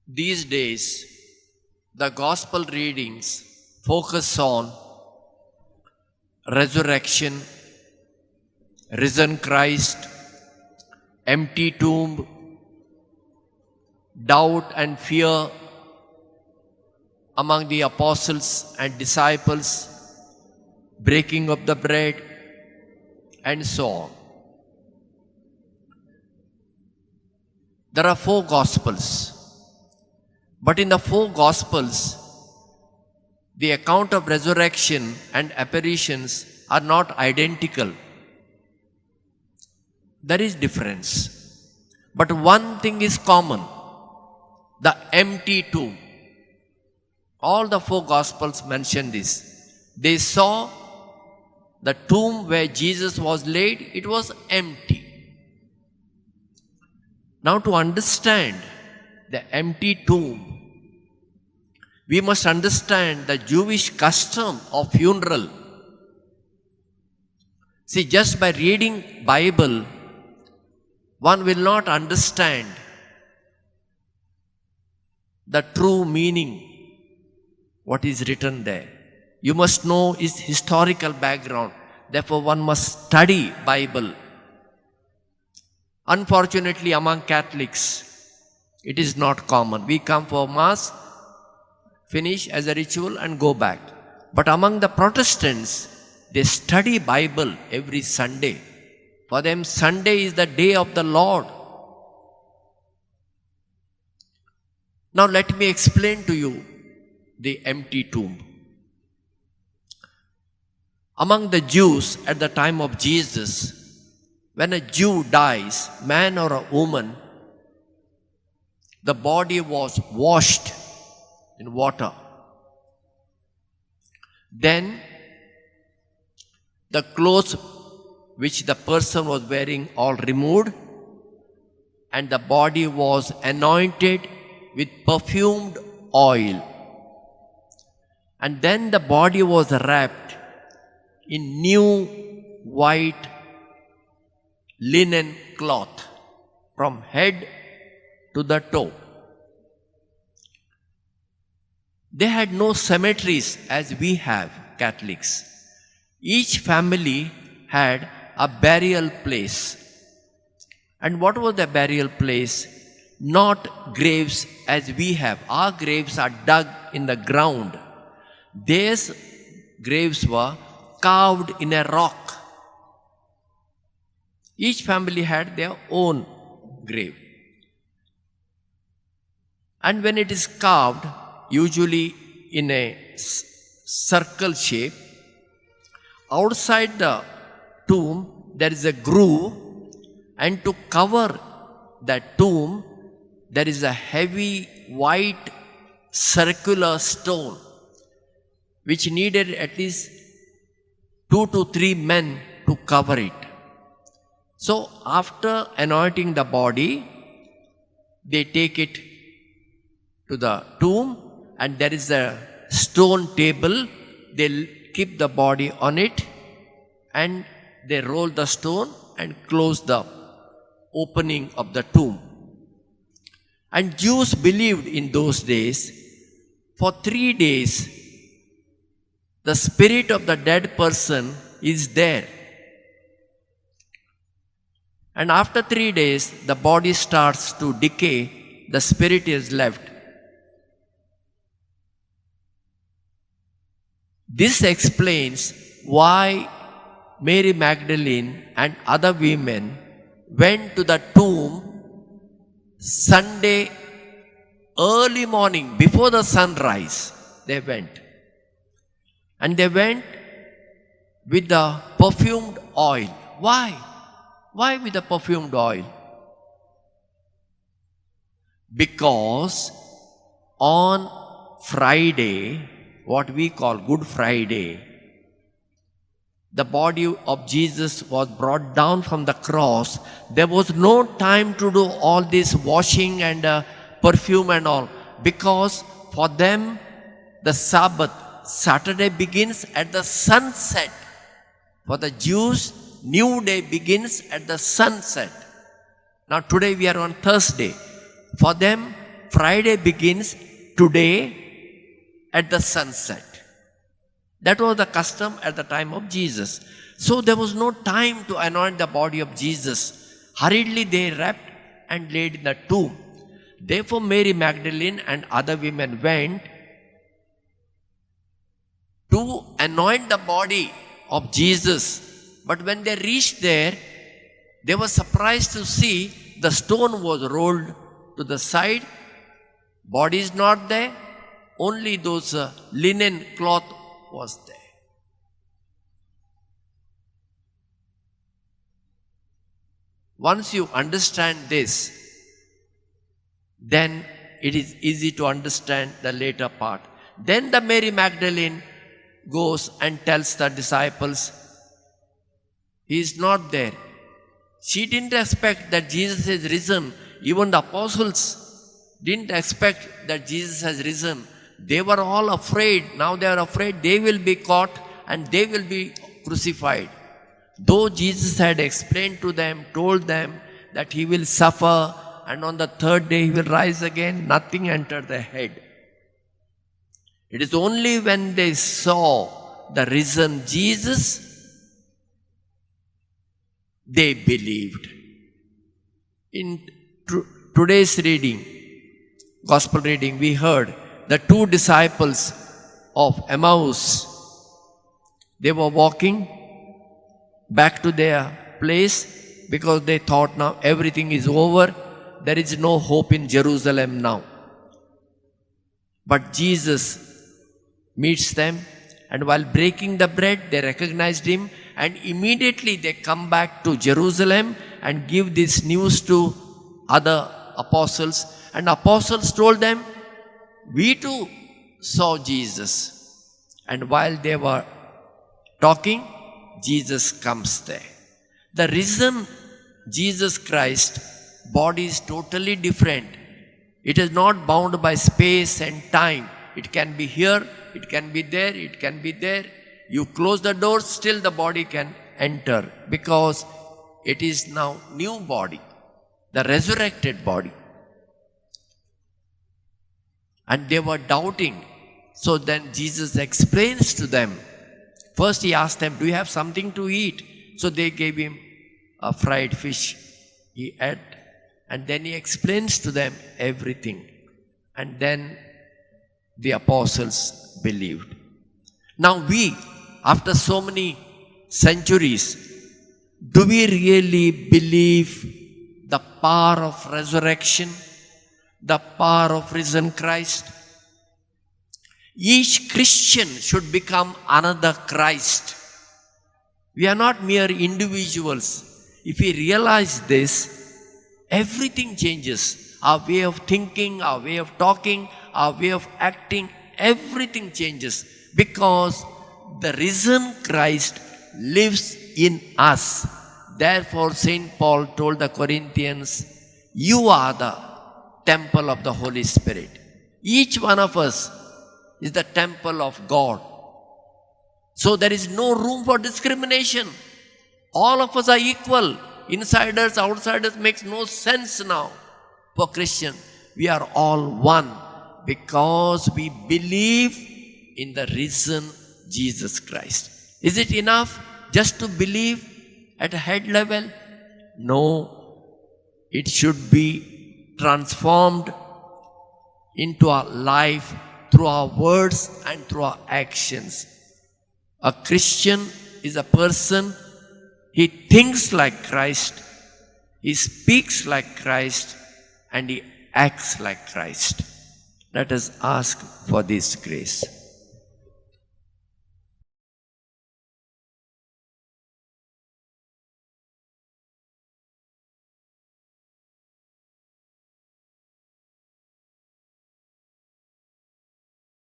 These days, the gospel readings focus on resurrection, risen Christ, empty tomb, doubt and fear among the apostles and disciples, breaking of the bread, and so on. There are 4 Gospels. But in the 4 Gospels, the account of resurrection and apparitions are not identical. There is difference. But one thing is common: the empty tomb. All the 4 Gospels mention this. They saw the tomb where Jesus was laid, it was empty. Now, to understand the empty tomb, we must understand the Jewish custom of funeral. See, just by reading Bible, one will not understand the true meaning, what is written there. You must know its historical background. Therefore, one must study Bible. Unfortunately, among Catholics, it is not common. We come for Mass, finish as a ritual and go back. But among the Protestants, they study Bible every Sunday. For them, Sunday is the day of the Lord. Now let me explain to you the empty tomb. Among the Jews at the time of Jesus, when a Jew dies, man or a woman, the body was washed in water. Then the clothes which the person was wearing all removed, and the body was anointed with perfumed oil. And then the body was wrapped in new white linen cloth from head to the toe. They had no cemeteries as we have, Catholics. Each family had a burial place. And what was the burial place? Not graves as we have. Our graves are dug in the ground. Theirs graves were carved in a rock. Each family had their own grave. And when it is carved, usually in a circle shape, outside the tomb there is a groove, and to cover that tomb there is a heavy white circular stone which needed at least 2 to 3 men to cover it. So after anointing the body, they take it to the tomb, and there is a stone table. They keep the body on it, and they roll the stone and close the opening of the tomb. And Jews believed in those days, for 3 days, the spirit of the dead person is there. And after 3 days, the body starts to decay, the spirit is left. This explains why Mary Magdalene and other women went to the tomb Sunday early morning, before the sunrise. They went. And they went with the perfumed oil. Why? Why with the perfumed oil? Because on Friday, what we call Good Friday, the body of Jesus was brought down from the cross. There was no time to do all this washing and perfume and all, because for them the Sabbath, Saturday, begins at the sunset. For the Jews, new day begins at the sunset. Now today we are on Thursday. For them, Friday begins today at the sunset. That was the custom at the time of Jesus. So there was no time to anoint the body of Jesus. Hurriedly they wrapped and laid in the tomb. Therefore Mary Magdalene and other women went to anoint the body of Jesus. But when they reached there, they were surprised to see the stone was rolled to the side. Body is not there. Only those linen cloth was there. Once you understand this, then it is easy to understand the later part. Then the Mary Magdalene goes and tells the disciples, he is not there. She didn't expect that Jesus has risen. Even the apostles didn't expect that Jesus has risen. They were all afraid. Now they are afraid they will be caught and they will be crucified. Though Jesus had explained to them, told them that he will suffer and on the third day he will rise again, nothing entered their head. It is only when they saw the risen Jesus, they believed. In today's reading, gospel reading, we heard the two disciples of Emmaus. They were walking back to their place because they thought now everything is over. There is no hope in Jerusalem now. But Jesus meets them, and while breaking the bread, they recognized him, and immediately they come back to Jerusalem and give this news to other apostles. And apostles told them, we too saw Jesus. And while they were talking, Jesus comes there. The risen Jesus Christ body is totally different. It is not bound by space and time. It can be here, it can be there, it can be there. You close the door, still the body can enter because it is now new body, the resurrected body. And they were doubting. So then Jesus explains to them. First he asked them, do you have something to eat? So they gave him a fried fish. He ate. And then he explains to them everything. And then the apostles believed. Now we, after so many centuries, do we really believe the power of resurrection? The power of risen Christ? Each Christian should become another Christ. We are not mere individuals. If we realize this, everything changes. Our way of thinking, our way of talking, our way of acting, everything changes. Because the risen Christ lives in us. Therefore, St. Paul told the Corinthians, you are the temple of the Holy Spirit. Each one of us is the temple of God. So there is no room for discrimination. All of us are equal. Insiders, outsiders makes no sense now for Christian. We are all one because we believe in the risen Jesus Christ. Is it enough just to believe at a head level? No. It should be transformed into our life through our words and through our actions. A Christian is a person, he thinks like Christ, he speaks like Christ, and he acts like Christ. Let us ask for this grace.